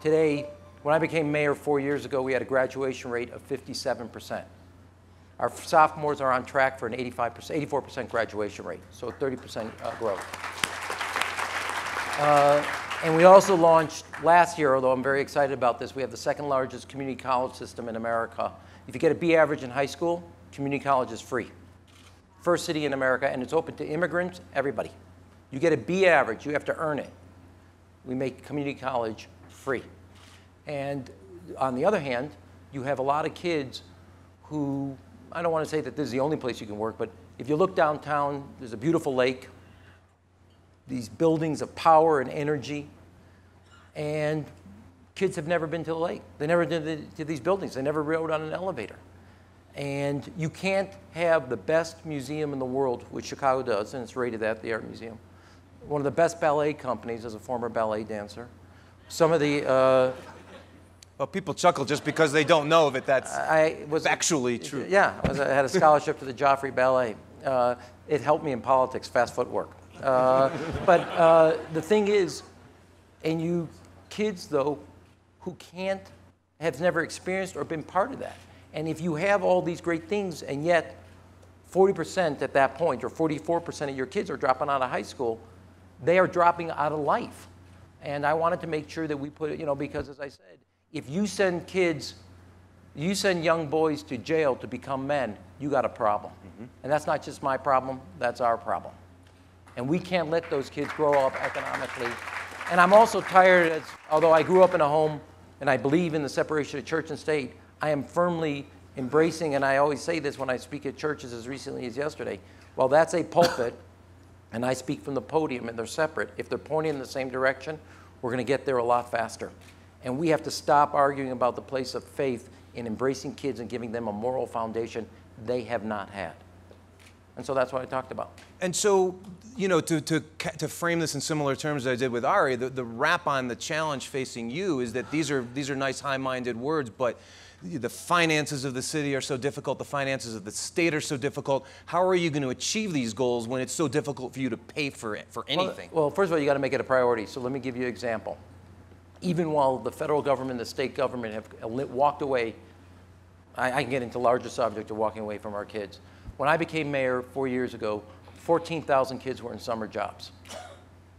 Today, when I became mayor 4 years ago, we had a graduation rate of 57%. Our sophomores are on track for an 84% graduation rate, so 30% growth. And we also launched last year, although I'm very excited about this, we have the second largest community college system in America. If you get a B average in high school, community college is free. First city in America, and it's open to immigrants, everybody. You get a B average, you have to earn it. We make community college free. And on the other hand, you have a lot of kids who, I don't want to say that this is the only place you can work, but if you look downtown, there's a beautiful lake, these buildings of power and energy, and kids have never been to the lake. They never did to these buildings. They never rode on an elevator. And you can't have the best museum in the world, which Chicago does, and it's rated that, the Art Museum. One of the best ballet companies as a former ballet dancer. Some of the... well, people chuckle just because they don't know that that's actually true. Yeah, I had a scholarship to the Joffrey Ballet. It helped me in politics, fast footwork. But the thing is, and you kids, though, who have never experienced or been part of that. And if you have all these great things, and yet 40% at that point, or 44% of your kids are dropping out of high school, they are dropping out of life. And I wanted to make sure that we put it, because as I said, if you send young boys to jail to become men, you got a problem. Mm-hmm. And that's not just my problem, that's our problem. And we can't let those kids grow up economically. And I'm also tired, although I grew up in a home and I believe in the separation of church and state, I am firmly embracing, and I always say this when I speak at churches as recently as yesterday, well, that's a pulpit, and I speak from the podium, and they're separate. If they're pointing in the same direction, we're going to get there a lot faster. And we have to stop arguing about the place of faith in embracing kids and giving them a moral foundation they have not had. And so that's what I talked about. And so, to frame this in similar terms as I did with Ari, the wrap on the challenge facing you is that these are nice, high-minded words, but the finances of the city are so difficult, the finances of the state are so difficult. How are you going to achieve these goals when it's so difficult for you to pay for anything? Well, first of all, you got to make it a priority. So let me give you an example. Even while the federal government and the state government have walked away, I can get into larger subject of walking away from our kids. When I became mayor 4 years ago, 14,000 kids were in summer jobs.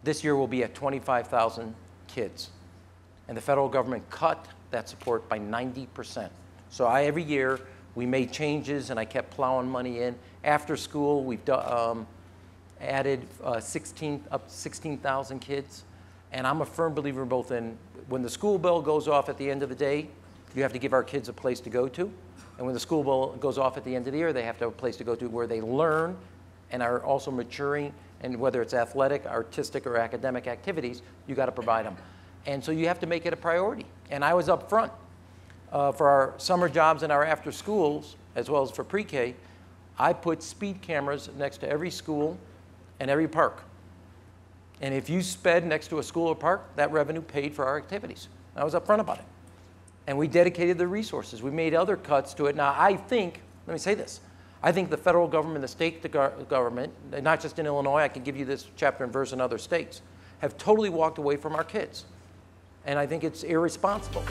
This year we'll be at 25,000 kids. And the federal government cut that support by 90%. So every year we made changes and I kept plowing money in. After school, we've added 16,000 kids. And I'm a firm believer both in when the school bell goes off at the end of the day, you have to give our kids a place to go to. And when the school bell goes off at the end of the year, they have to have a place to go to where they learn and are also maturing. And whether it's athletic, artistic, or academic activities, you got to provide them. And so you have to make it a priority. And I was up front for our summer jobs and our after schools, as well as for pre-K. I put speed cameras next to every school and every park. And if you sped next to a school or park, that revenue paid for our activities. I was up front about it. And we dedicated the resources. We made other cuts to it. Now, I think, let me say this, I think the federal government, the state government, not just in Illinois, I can give you this chapter and verse in other states, have totally walked away from our kids. And I think it's irresponsible.